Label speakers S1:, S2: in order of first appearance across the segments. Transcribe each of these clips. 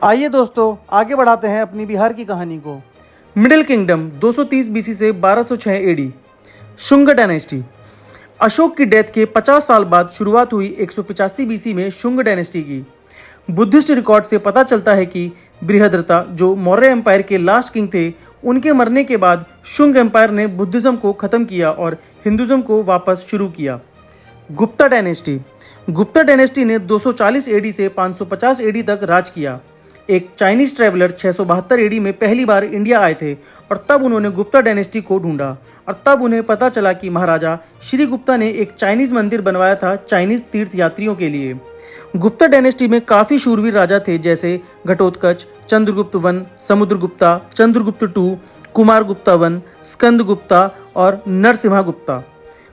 S1: आइए दोस्तों, आगे बढ़ाते हैं अपनी बिहार की कहानी को। मिडिल किंगडम 230 बीसी से 1206 एडी। शुंग डायनेस्टी। अशोक की डेथ के 50 साल बाद शुरुआत हुई 185 बीसी में शुंग डायनेस्टी की। बुद्धिस्ट रिकॉर्ड से पता चलता है कि बृहद्रथा, जो मौर्य एम्पायर के लास्ट किंग थे, उनके मरने के बाद शुंग एम्पायर ने बुद्धिज्म को खत्म किया और हिंदुज्म को वापस शुरू किया। गुप्ता डायनेस्टी। गुप्ता डायनेस्टी ने 240 एडी से 550 एडी तक राज किया। एक चाइनीज ट्रैवलर 672 एडी में पहली बार इंडिया आए थे और तब उन्होंने गुप्ता डायनेस्टी को ढूंढा और तब उन्हें पता चला कि महाराजा श्री गुप्ता ने एक चाइनीज मंदिर बनवाया था चाइनीज तीर्थयात्रियों के लिए। गुप्ता डायनेस्टी में काफ़ी शूरवीर राजा थे, जैसे Ghatotkacha, Chandragupta one, Samudragupta, Chandragupta two, Kumara Gupta one, Skanda Gupta और Narasimha Gupta.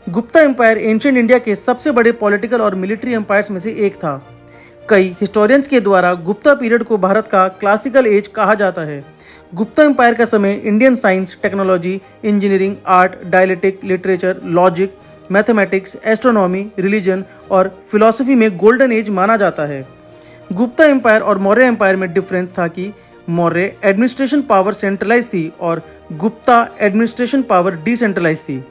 S1: Gupta empire ancient India के सबसे बड़े पॉलिटिकल और मिलिट्री एम्पायर्स में से एक था। कई हिस्टोरियंस के द्वारा गुप्ता पीरियड को भारत का क्लासिकल एज कहा जाता है। गुप्ता एम्पायर का समय Indian science, technology, engineering, art, dialectic, literature, logic, mathematics, astronomy, religion और फिलॉसफी में गोल्डन एज माना जाता है। गुप्ता एम्पायर और मौर्य एम्पायर में डिफरेंस था कि मौर्य एडमिनिस्ट्रेशन पावर सेंट्रलाइज थी और गुप्ता एडमिनिस्ट्रेशन पावर डिसेंट्रलाइज थी।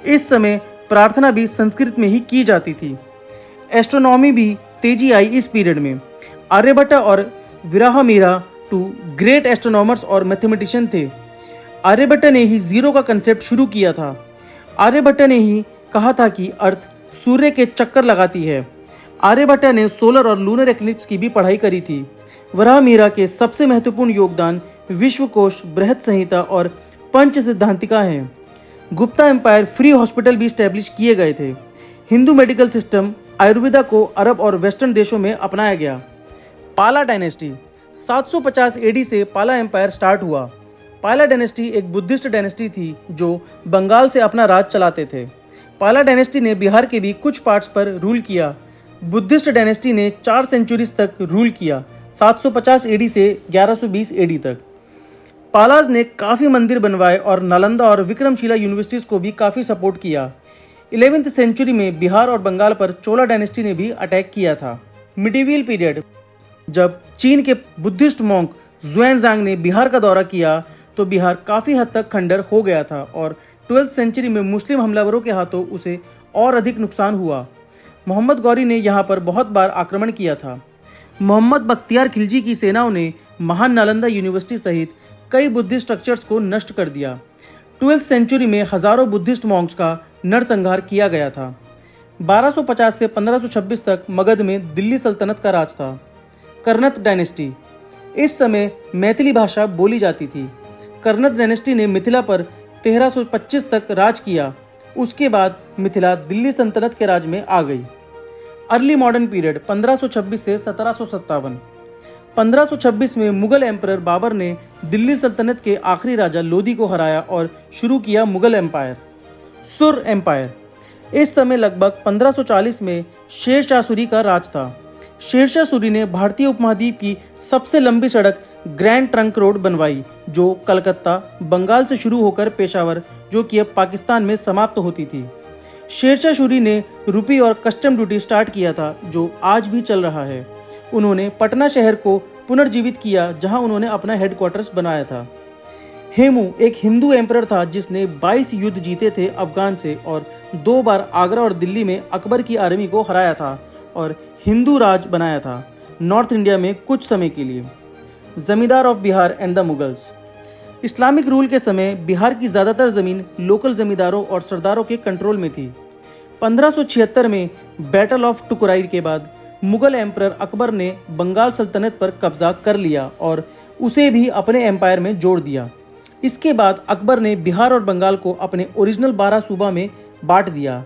S1: इस समय प्रार्थना भी संस्कृत में ही की जाती थी। एस्ट्रोनॉमी भी तेजी आई इस पीरियड में। आर्यभट्ट और विराहमिहिर टू ग्रेट एस्ट्रोनॉमर्स और मैथमेटिशियन थे। आर्यभट्ट ने ही जीरो का कंसेप्ट शुरू किया था। आर्यभट्ट ने ही कहा था कि अर्थ सूर्य के चक्कर लगाती है। आर्यभट्ट ने सोलर और लूनर एक्लिप्स की भी पढ़ाई करी थी। वराहमिहिर के सबसे महत्वपूर्ण योगदान विश्वकोश, बृहद संहिता और पंच सिद्धांतिका हैं। गुप्ता एम्पायर फ्री हॉस्पिटल भी स्टैब्लिश किए गए थे। हिंदू मेडिकल सिस्टम आयुर्वेदा को अरब और वेस्टर्न देशों में अपनाया गया। पाला डायनेस्टी। 750 एडी से पाला एम्पायर स्टार्ट हुआ। पाला डायनेस्टी एक बुद्धिस्ट डायनेस्टी थी जो बंगाल से अपना राज चलाते थे। पाला डायनेस्टी ने बिहार के भी कुछ पार्ट्स पर रूल किया। बुद्धिस्ट डायनेस्टी ने 4 सेंचुरीज तक रूल किया, 750 एडी से 1120 एडी तक। पालाज ने काफ़ी मंदिर बनवाए और नालंदा और विक्रमशिला यूनिवर्सिटीज़ को भी काफ़ी सपोर्ट किया। 11वीं सेंचुरी में बिहार और बंगाल पर चोला डायनेस्टी ने भी अटैक किया था। Medieval period. जब चीन के बुद्धिस्ट मॉन्क ज़ुएनज़ांग ने बिहार का दौरा किया तो बिहार काफ़ी हद तक खंडर हो गया था और 12वीं सेंचुरी में मुस्लिम हमलावरों के हाथों उसे और अधिक नुकसान हुआ। मोहम्मद गौरी ने यहाँ पर बहुत बार आक्रमण किया था। मोहम्मद बख्तियार खिलजी की सेनाओं ने महान नालंदा यूनिवर्सिटी सहित कई बुद्धिस्ट स्ट्रक्चर्स को नष्ट कर दिया। 12वीं सेंचुरी में हजारों बुद्धिस्ट मॉन्क्स का नरसंहार किया गया था। 1250 से 1526 तक मगध में दिल्ली सल्तनत का राज था। कर्नत डायनेस्टी। इस समय मैथिली भाषा बोली जाती थी। कर्नत डायनेस्टी ने मिथिला पर 1325 तक राज किया। उसके बाद मिथिला दिल्ली सल्तनत के राज में आ गई। अर्ली मॉडर्न पीरियड 1526 से 1757। 1526 में मुगल एम्परर बाबर ने दिल्ली सल्तनत के आखिरी राजा लोदी को हराया और शुरू किया मुगल एम्पायर। सुर एम्पायर। इस समय लगभग 1540 में शेरशाह सूरी का राज था। शेरशाह सूरी ने भारतीय उपमहाद्वीप की सबसे लंबी सड़क ग्रैंड ट्रंक रोड बनवाई, जो कलकत्ता, बंगाल से शुरू होकर पेशावर, जो कि अब पाकिस्तान में समाप्त होती थी। शेरशाह सूरी ने रुपी और कस्टम ड्यूटी स्टार्ट किया था, जो आज भी चल रहा है। उन्होंने पटना शहर को पुनर्जीवित किया, जहां उन्होंने अपना हेडक्वार्टर्स बनाया था। हेमू एक हिंदू एम्परर था जिसने 22 युद्ध जीते थे अफगान से और 2 बार आगरा और दिल्ली में अकबर की आर्मी को हराया था और हिंदू राज बनाया था नॉर्थ इंडिया में कुछ समय के लिए। जमींदार of Bihar and the Mughals. Islamic rule के समय बिहार की ज़्यादातर ज़मीन लोकल जमींदारों और सरदारों के कंट्रोल में थी। 1576 में बैटल ऑफ टुकराई के बाद मुगल एम्परर अकबर ने बंगाल सल्तनत पर कब्जा कर लिया और उसे भी अपने एम्पायर में जोड़ दिया। इसके बाद अकबर ने बिहार और बंगाल को अपने ओरिजिनल 12 सूबा में बांट दिया।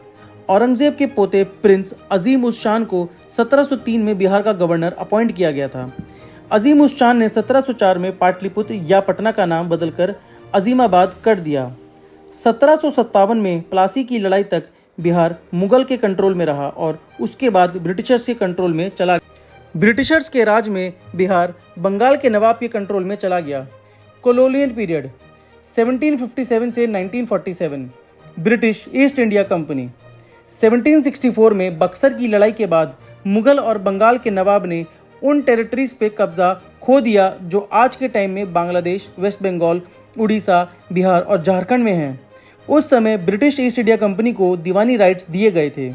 S1: औरंगजेब के पोते प्रिंस अजीम उस शान को 1703 में बिहार का गवर्नर अपॉइंट किया गया था। अजीम उस शान ने 1704 में पाटलिपुत्र या पटना का नाम बदलकर अजीमाबाद कर दिया। 1757 में प्लासी की लड़ाई तक बिहार मुगल के कंट्रोल में रहा और उसके बाद ब्रिटिशर्स के कंट्रोल में चला। ब्रिटिशर्स के राज में बिहार बंगाल के नवाब के कंट्रोल में चला गया। कोलोनियल पीरियड 1757 से 1947। British east India company. 1764 में बक्सर की लड़ाई के बाद मुगल और बंगाल के नवाब ने उन टेरिटरीज पे कब्जा खो दिया जो आज के टाइम में बांग्लादेश, वेस्ट बंगाल, उड़ीसा, बिहार और झारखंड में हैं। उस समय ब्रिटिश ईस्ट इंडिया कंपनी को दीवानी राइट्स दिए गए थे।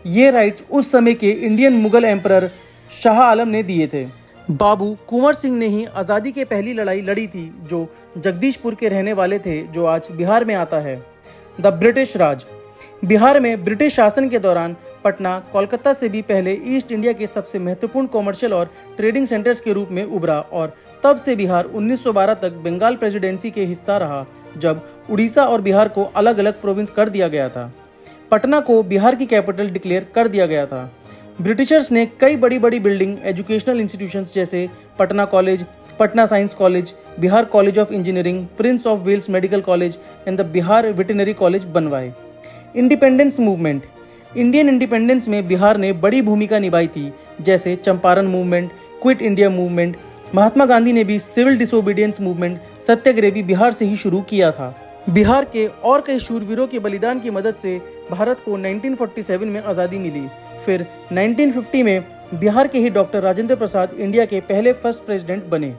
S1: ये राइट्स उस समय के इंडियन मुगल एम्परर शाह आलम ने दिए थे। बाबू कुंवर सिंह ने ही आज़ादी की पहली लड़ाई लड़ी थी, जो जगदीशपुर के रहने वाले थे, जो आज बिहार में आता है। द ब्रिटिश राज। बिहार में ब्रिटिश शासन के दौरान पटना कोलकाता से भी पहले ईस्ट इंडिया के सबसे महत्वपूर्ण कॉमर्शियल और ट्रेडिंग सेंटर्स के रूप में उभरा और तब से बिहार 1912 तक बंगाल प्रेसिडेंसी के हिस्सा रहा, जब उड़ीसा और बिहार को अलग अलग प्रोविंस कर दिया गया था। पटना को बिहार की कैपिटल डिक्लेयर कर दिया गया था। ब्रिटिशर्स ने कई बड़ी बड़ी बिल्डिंग, एजुकेशनल इंस्टीट्यूशंस जैसे Patna college, Patna science college, Bihar college of engineering, prince of Wales medical college and the Bihar veterinary college बनवाए। Independence movement. इंडियन इंडिपेंडेंस में बिहार ने बड़ी भूमिका निभाई थी, जैसे Champaran movement, quit India movement. Mahatma Gandhi ने भी सिविल डिसोबीडियंस मूवमेंट, सत्याग्रह भी बिहार से ही शुरू किया था। बिहार के और कई शूरवीरों के बलिदान की मदद से भारत को 1947 में आज़ादी मिली। फिर 1950 में बिहार के ही डॉक्टर राजेंद्र प्रसाद इंडिया के पहले फर्स्ट प्रेसिडेंट बने।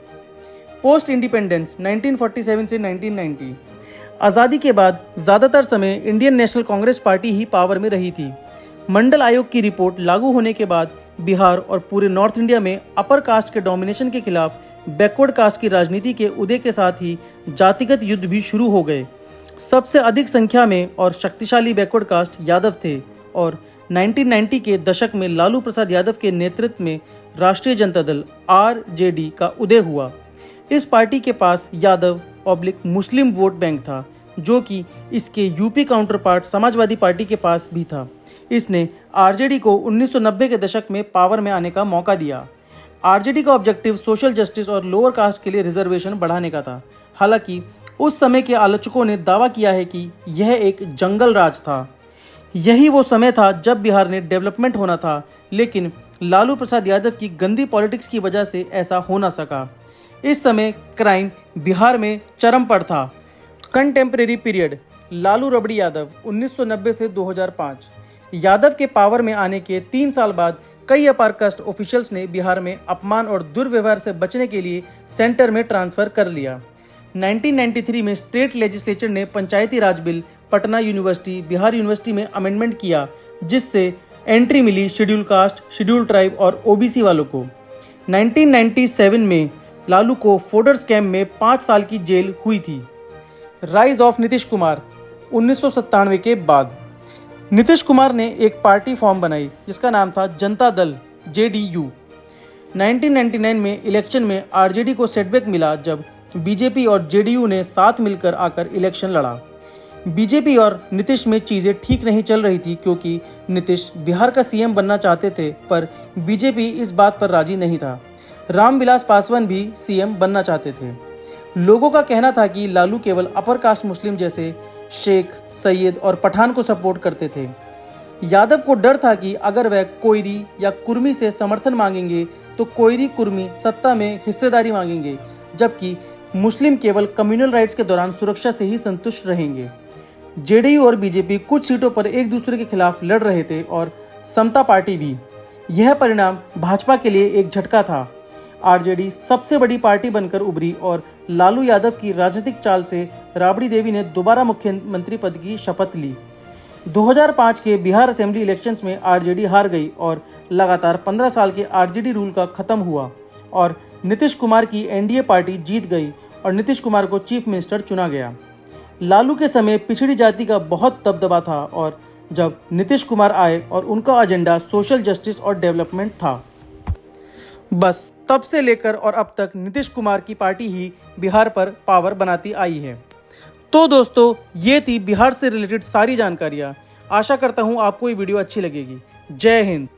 S1: पोस्ट इंडिपेंडेंस 1947 से 1990। आज़ादी के बाद ज़्यादातर समय इंडियन नेशनल कांग्रेस पार्टी ही पावर में रही थी। मंडल आयोग की रिपोर्ट लागू होने के बाद बिहार और पूरे नॉर्थ इंडिया में अपर कास्ट के डोमिनेशन के खिलाफ बैकवर्ड कास्ट की राजनीति के उदय के साथ ही जातिगत युद्ध भी शुरू हो गए। सबसे अधिक संख्या में और शक्तिशाली बैकवर्ड कास्ट यादव थे और 1990 के दशक में लालू प्रसाद यादव के नेतृत्व में राष्ट्रीय जनता दल (RJD) का उदय हुआ। इस पार्टी के पास यादव / मुस्लिम वोट बैंक था, जो कि इसके UP counter part Samajwadi party के पास भी था। इसने RJD को 1990 के दशक में पावर में आने का मौका दिया। RJD का ऑब्जेक्टिव सोशल जस्टिस और लोअर कास्ट के लिए रिजर्वेशन बढ़ाने का था। हालांकि उस समय के आलोचकों ने दावा किया है कि यह एक जंगल राज था। यही वो समय था जब बिहार में डेवलपमेंट होना था, लेकिन लालू प्रसाद यादव की गंदी पॉलिटिक्स की वजह से ऐसा हो ना सका। इस समय क्राइम बिहार में चरम पर था। Contemporary period. लालू रबड़ी यादव 1990 से 2005। यादव के पावर में आने के 3 साल बाद कई अपर कास्ट ऑफिशियल्स ने बिहार में अपमान और दुर्व्यवहार से बचने के लिए सेंटर में ट्रांसफर कर लिया। 1993 में स्टेट लेजिस्लेचर ने Panchayati Raj bill Patna university, Bihar university में अमेंडमेंट किया, जिससे एंट्री मिली शेड्यूल कास्ट, शेड्यूल ट्राइब और OBC वालों को। 1997 में लालू को फोडर स्कैम में 5 साल की जेल हुई थी। Rise of Nitish Kumar. 1997 के बाद नीतीश कुमार ने एक पार्टी फॉर्म बनाई जिसका नाम था जनता दल (JDU). 1999 में इलेक्शन में RJD को सेटबैक मिला जब बीजेपी और JDU ने साथ मिलकर आकर इलेक्शन लड़ा। बीजेपी और नीतीश में चीज़ें ठीक नहीं चल रही थी, क्योंकि नीतीश बिहार का CM बनना चाहते थे, पर बीजेपी इस बात पर राजी नहीं था। रामविलास पासवान भी CM बनना चाहते थे। लोगों का कहना था कि लालू केवल अपर कास्ट मुस्लिम जैसे शेख, सैयद और पठान को सपोर्ट करते थे। यादव को डर था कि अगर वह कोयरी या कुर्मी से समर्थन मांगेंगे तो कोयरी कुर्मी सत्ता में हिस्सेदारी मांगेंगे, जबकि मुस्लिम केवल कम्युनल राइट्स के दौरान सुरक्षा से ही संतुष्ट रहेंगे। JDU और बीजेपी कुछ सीटों पर एक दूसरे के खिलाफ लड़ रहे थे और समता पार्टी भी। यह परिणाम भाजपा के लिए एक झटका था। RJD सबसे बड़ी पार्टी बनकर उभरी और लालू यादव की राजनीतिक चाल से राबड़ी देवी ने दोबारा मुख्यमंत्री पद की शपथ ली। 2005 के बिहार असेंबली इलेक्शंस में RJD हार गई और लगातार 15 साल के RJD रूल का खत्म हुआ और नीतीश कुमार की NDA पार्टी जीत गई और नीतीश कुमार को चीफ मिनिस्टर चुना गया। लालू के समय पिछड़ी जाति का बहुत दबदबा था और जब नीतीश कुमार आए और उनका एजेंडा सोशल जस्टिस और डेवलपमेंट था। बस तब से लेकर और अब तक नीतीश कुमार की पार्टी ही बिहार पर पावर बनाती आई है। तो दोस्तों, ये थी बिहार से रिलेटेड सारी जानकारियाँ। आशा करता हूँ आपको ये वीडियो अच्छी लगेगी। जय हिंद।